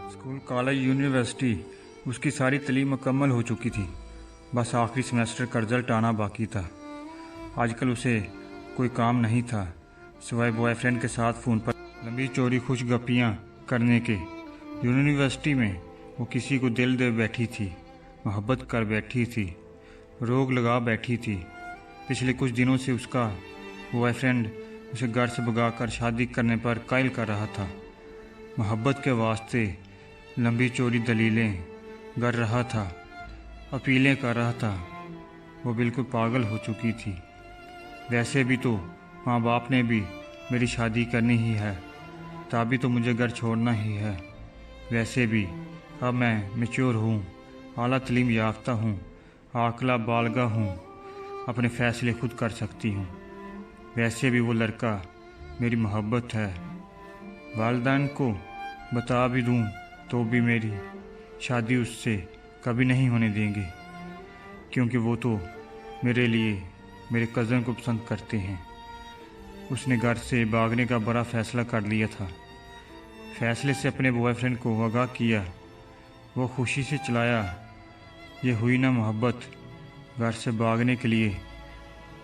School, college, university उसकी सारी तालीम मुकम्मल हो चुकी थी। बस आखिरी सेमेस्टर का रिजल्ट आना बाकी था। आजकल उसे कोई काम नहीं था सिवाय बॉयफ्रेंड के साथ फ़ोन पर लंबी चौड़ी खुश गप्पियाँ करने के। यूनिवर्सिटी में वो किसी को दिल दे बैठी थी, मोहब्बत कर बैठी थी, रोग लगा बैठी थी। पिछले कुछ दिनों से उसका बॉयफ्रेंड उसे घर से भगाकर शादी करने पर कायल कर रहा था। मोहब्बत के वास्ते लंबी चौड़ी दलीलें कर रहा था, अपीलें कर रहा था। वो बिल्कुल पागल हो चुकी थी। वैसे भी तो माँ बाप ने भी मेरी शादी करनी ही है, तभी तो मुझे घर छोड़ना ही है। वैसे भी अब मैं मैच्योर हूँ, आला तालीम याफ्ता हूँ, आकला बालगा हूँ, अपने फ़ैसले खुद कर सकती हूँ। वैसे भी वो लड़का मेरी मोहब्बत है। वालिदैन को बता भी दूँ तो भी मेरी शादी उससे कभी नहीं होने देंगे, क्योंकि वो तो मेरे लिए मेरे कज़न को पसंद करते हैं। उसने घर से भागने का बड़ा फ़ैसला कर लिया था। फ़ैसले से अपने बॉयफ्रेंड को आगाह किया, वो खुशी से चलाया। ये हुई ना मोहब्बत। घर से भागने के लिए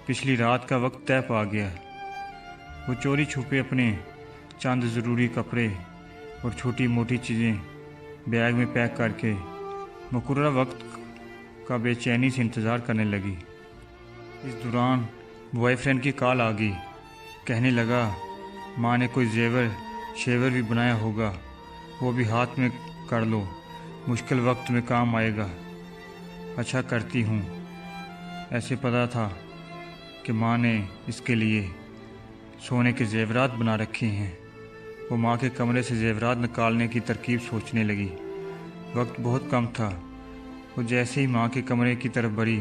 पिछली रात का वक्त तय पा गया। वो चोरी छुपे अपने चंद ज़रूरी कपड़े और छोटी मोटी चीज़ें बैग में पैक करके मुकर्रर वक्त का बेचैनी से इंतज़ार करने लगी। इस दौरान बॉयफ्रेंड की कॉल आ गई। कहने लगा, माँ ने कोई जेवर शेवर भी बनाया होगा, वो भी हाथ में कर लो, मुश्किल वक्त में काम आएगा। अच्छा करती हूँ। ऐसे पता था कि माँ ने इसके लिए सोने के जेवरात बना रखे हैं। वो माँ के कमरे से जेवरात निकालने की तरकीब सोचने लगी। वक्त बहुत कम था। वो जैसे ही माँ के कमरे की तरफ बढ़ी,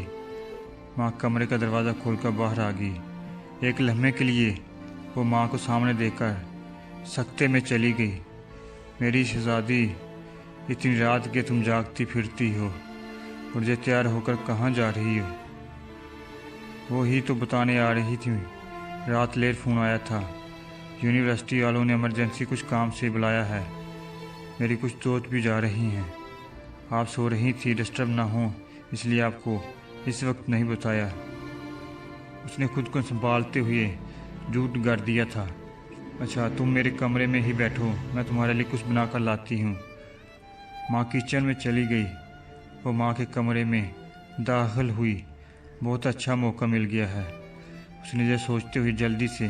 माँ कमरे का दरवाज़ा खोलकर बाहर आ गई। एक लम्हे के लिए वो माँ को सामने देखकर सकते में चली गई। मेरी शहज़ादी, इतनी रात के तुम जागती फिरती हो, मुझे तैयार होकर कहाँ जा रही हो? वो ही तो बताने आ रही थी। रात लेट फ़ोन आया था, यूनिवर्सिटी वालों ने इमरजेंसी कुछ काम से बुलाया है। मेरी कुछ दोस्त भी जा रही हैं। आप सो रही थी, डिस्टर्ब ना हो इसलिए आपको इस वक्त नहीं बताया। उसने खुद को संभालते हुए झूठ कर दिया था। अच्छा, तुम मेरे कमरे में ही बैठो, मैं तुम्हारे लिए कुछ बना कर लाती हूँ। माँ किचन में चली गई। वो माँ के कमरे में दाखिल हुई। बहुत अच्छा मौका मिल गया है, उसने ये सोचते हुए जल्दी से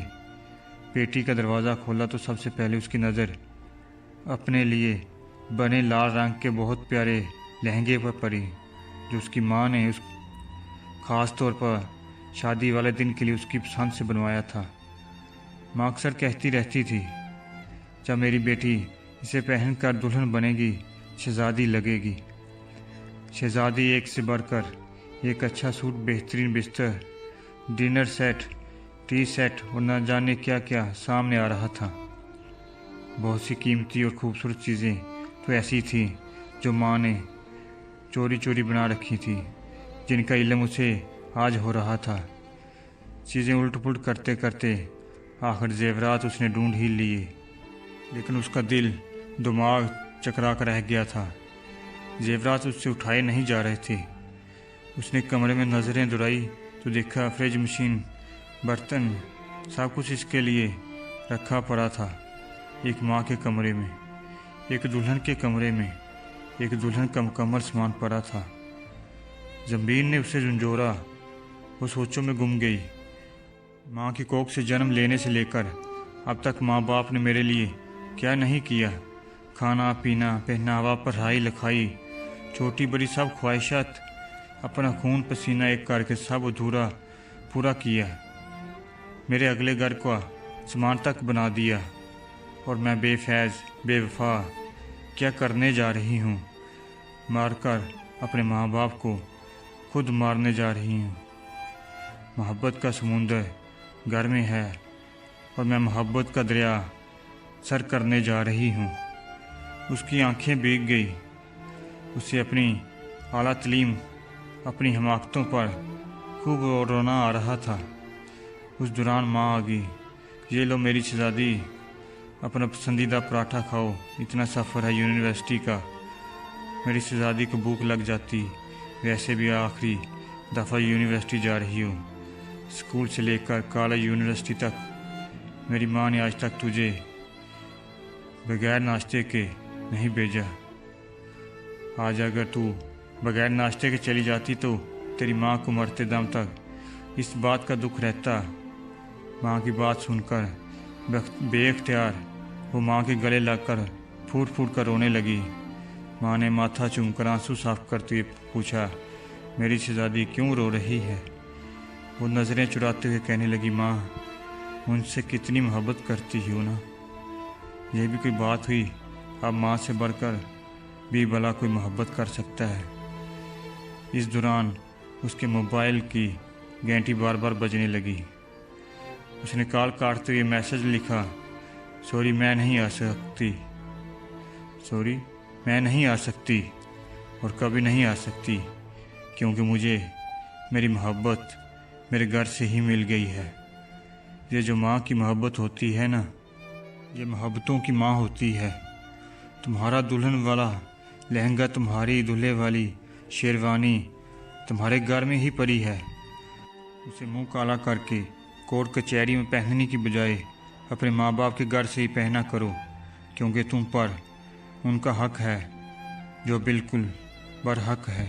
पेटी का दरवाज़ा खोला तो सबसे पहले उसकी नज़र अपने लिए बने लाल रंग के बहुत प्यारे लहंगे पर पड़ी, जो उसकी माँ ने उस ख़ास तौर पर शादी वाले दिन के लिए उसकी पसंद से बनवाया था। माँ अक्सर कहती रहती थी, जब मेरी बेटी इसे पहनकर दुल्हन बनेगी, शहज़ादी लगेगी। शहज़ादी एक से बढ़कर एक अच्छा सूट, बेहतरीन बिस्तर, डिनर सेट, टी सेट और न जाने क्या क्या सामने आ रहा था। बहुत सी कीमती और खूबसूरत चीज़ें तो ऐसी थीं जो माँ ने चोरी चोरी बना रखी थी, जिनका इल्म उसे आज हो रहा था। चीज़ें उलट पुलट करते करते आखिर जेवरात उसने ढूंढ ही लिए, लेकिन उसका दिल दिमाग चकरा कर रह गया था। जेवरात उससे उठाए नहीं जा रहे थे। उसने कमरे में नज़रें दौड़ाई तो देखा फ्रिज, मशीन, बर्तन, सब कुछ इसके लिए रखा पड़ा था। एक माँ के कमरे में, एक दुल्हन के कमरे में, एक दुल्हन का मुकम्मल सामान पड़ा था। ज़मीन ने उसे झंझोरा। वो सोचों में गुम गई। माँ की कोख से जन्म लेने से लेकर अब तक माँ बाप ने मेरे लिए क्या नहीं किया। खाना पीना, पहनावा, पढ़ाई लिखाई, छोटी बड़ी सब ख्वाहिशात, अपना खून पसीना एक करके सब अधूरा पूरा किया। मेरे अगले घर का सामान तक बना दिया, और मैं बेफैज़ बेवफा क्या करने जा रही हूँ? मारकर अपने माँ बाप को खुद मारने जा रही हूँ। मोहब्बत का समुंदर घर में है और मैं मोहब्बत का दरिया सर करने जा रही हूँ। उसकी आंखें भीग गई। उसे अपनी आला तालीम, अपनी हमाकतों पर खूब रोना आ रहा था। उस दौरान माँ आ गई। ये लो मेरी शहज़ादी, अपना पसंदीदा पराठा खाओ, इतना सफ़र है यूनिवर्सिटी का। मेरी शहजादी को भूख लग जाती, वैसे भी आखिरी दफ़ा यूनिवर्सिटी जा रही हूँ। स्कूल से लेकर कॉलेज यूनिवर्सिटी तक मेरी माँ ने आज तक तुझे बगैर नाश्ते के नहीं भेजा। आज अगर तू बगैर नाश्ते के चली जाती तो तेरी माँ को मरते दम तक इस बात का दुख रहता। माँ की बात सुनकर बेख्तियार वो माँ के गले लगकर फूट फूट कर रोने लगी। माँ ने माथा चूमकर आंसू साफ करते हुए पूछा, मेरी शहजादी क्यों रो रही है? वो नज़रें चुराते हुए कहने लगी, माँ उनसे कितनी मोहब्बत करती हूँ ना। यह भी कोई बात हुई, अब माँ से बढ़कर भी भला कोई मोहब्बत कर सकता है। इस दौरान उसके मोबाइल की घंटी बार बार बजने लगी। उसने कॉल काटते हुए मैसेज लिखा, सॉरी मैं नहीं आ सकती और कभी नहीं आ सकती, क्योंकि मुझे मेरी मोहब्बत मेरे घर से ही मिल गई है। ये जो माँ की मोहब्बत होती है ना, ये मोहब्बतों की माँ होती है। तुम्हारा दुल्हन वाला लहंगा, तुम्हारी दूल्हे वाली शेरवानी तुम्हारे घर में ही पड़ी है। उसे मुंह काला करके कोर्ट कचहरी में पहनने की बजाय अपने माँ बाप के घर से ही पहना करो, क्योंकि तुम पर उनका हक है जो बिल्कुल बरहक है।